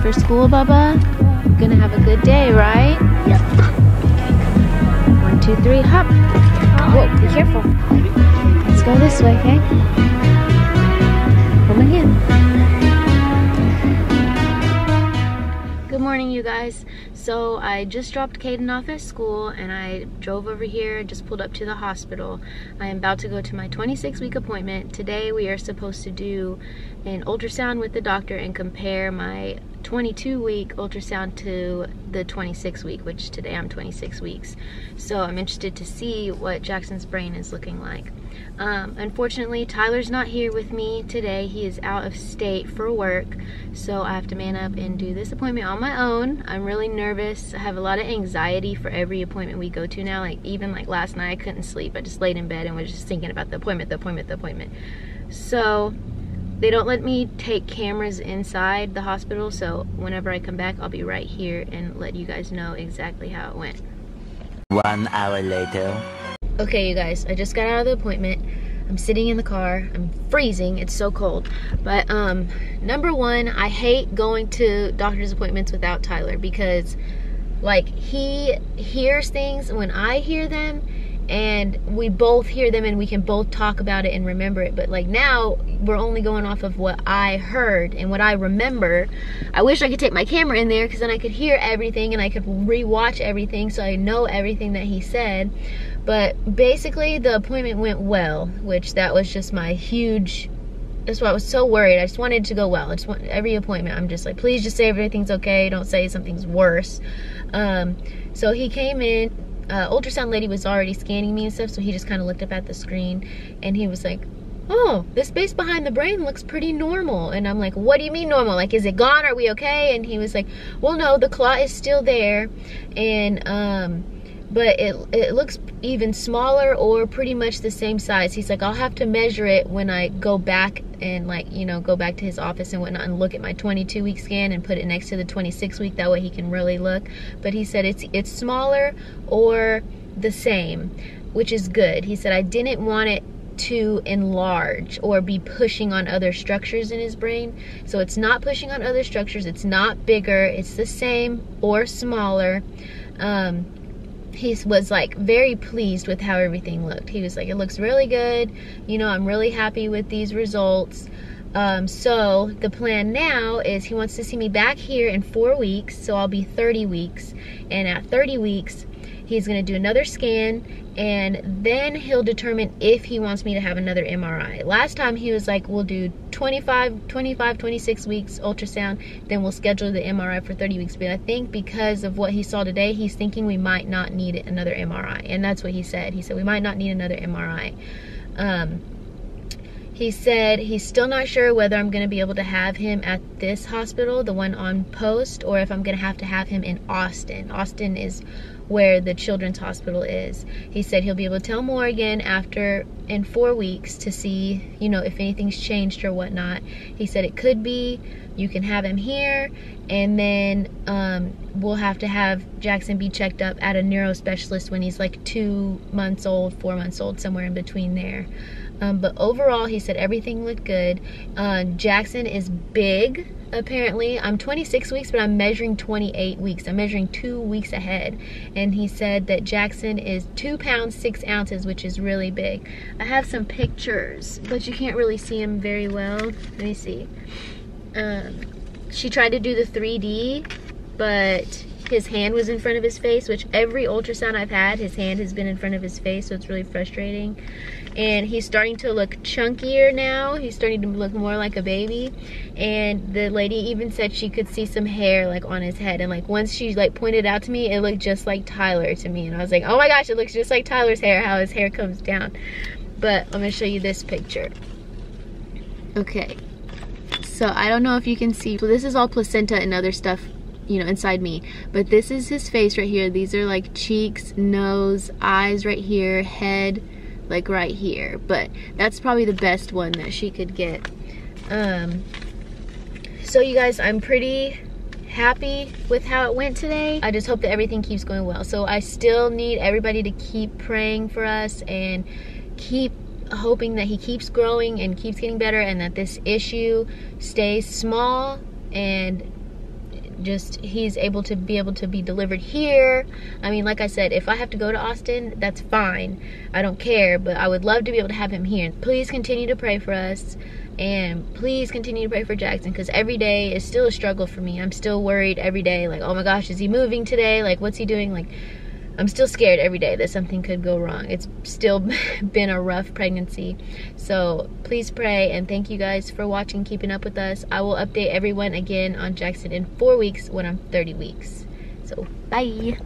For school, Bubba? You're gonna have a good day, right? Yep. Okay. 1, 2, 3, hop. Whoa, be careful. Let's go this way, okay? Hold my hand. Good morning, you guys. So I just dropped Caden off at school and I drove over here, just pulled up to the hospital. I am about to go to my 26-week appointment. Today we are supposed to do an ultrasound with the doctor and compare my 22-week ultrasound to the 26-week, which today I'm 26 weeks. So I'm interested to see what Jackson's brain is looking like. Unfortunately, Tyler's not here with me today. He is out of state for work, so I have to man up and do this appointment on my own. I'm really nervous. I have a lot of anxiety for every appointment we go to now. Like even like last night, I couldn't sleep. I just laid in bed and was just thinking about the appointment. So they don't let me take cameras inside the hospital, so whenever I come back, I'll be right here and let you guys know exactly how it went. 1 hour later. Okay, you guys, I just got out of the appointment. I'm sitting in the car. I'm freezing. It's so cold. But number one, I hate going to doctor's appointments without Tyler because like he hears things when I hear them, and we both hear them and we can both talk about it and remember it. But like now we're only going off of what I heard and what I remember. I wish I could take my camera in there because then I could hear everything and I could rewatch everything so I know everything that he said. But basically the appointment went well, which that was just my huge, that's why I was so worried. I just wanted it to go well. I just want every appointment, I'm just like, please just say everything's okay. Don't say something's worse. So he came in, ultrasound lady was already scanning me and stuff, so he just kind of looked up at the screen and he was like, oh, the space behind the brain looks pretty normal. And I'm like, what do you mean normal? Like, is it gone? Are we okay? And he was like, well, no, the clot is still there. And, but it looks even smaller or pretty much the same size. He's like, I'll have to measure it when I go back and like, you know, go back to his office and whatnot and look at my 22-week scan and put it next to the 26-week. That way he can really look. But he said it's smaller or the same, which is good. He said, I didn't want it to enlarge or be pushing on other structures in his brain. So it's not pushing on other structures. It's not bigger. It's the same or smaller. He was like very pleased with how everything looked. He was like, it looks really good. You know, I'm really happy with these results. So the plan now is he wants to see me back here in 4 weeks. So I'll be 30 weeks. And at 30 weeks, he's going to do another scan, and then he'll determine if he wants me to have another MRI. Last time he was like, we'll do 26 weeks ultrasound, then we'll schedule the MRI for 30 weeks. But I think because of what he saw today, he's thinking we might not need another MRI. And that's what he said. He said we might not need another MRI. He said he's still not sure whether I'm going to be able to have him at this hospital, the one on Post, or if I'm going to have him in Austin. Austin is where the children's hospital is. He said he'll be able to tell more again in 4 weeks to see, you know, if anything's changed or whatnot. He said it could be you can have him here, and then we'll have to have Jackson be checked up at a neurospecialist when he's like 2 months old, 4 months old, somewhere in between there. But overall, he said everything looked good. Jackson is big, apparently. I'm 26 weeks, but I'm measuring 28 weeks. I'm measuring 2 weeks ahead. And he said that Jackson is 2 pounds, 6 ounces, which is really big. I have some pictures, but you can't really see him very well. Let me see. She tried to do the 3D, but his hand was in front of his face, which every ultrasound I've had, his hand has been in front of his face, so it's really frustrating. And he's starting to look chunkier now. He's starting to look more like a baby. And the lady even said she could see some hair like on his head. And like once she like pointed out to me, it looked just like Tyler to me. And I was like, oh my gosh, it looks just like Tyler's hair, how his hair comes down. But I'm gonna show you this picture. Okay, so I don't know if you can see. So this is all placenta and other stuff, you know, inside me. But this is his face right here. These are like cheeks, nose, eyes right here, head, like right here. But that's probably the best one that she could get. So you guys, I'm pretty happy with how it went today. I just hope that everything keeps going well. So I still need everybody to keep praying for us and keep hoping that he keeps growing and keeps getting better, and that this issue stays small and just he's able to be delivered here. I mean, like I said, if I have to go to Austin, that's fine. I don't care, but I would love to be able to have him here. Please continue to pray for us, and please continue to pray for Jackson, because every day is still a struggle for me. I'm still worried every day, like, oh my gosh, is he moving today? Like, what's he doing? Like, I'm still scared every day that something could go wrong. It's still been a rough pregnancy. So please pray, and thank you guys for watching, keeping up with us. I will update everyone again on Jackson in 4 weeks when I'm 30 weeks. So bye.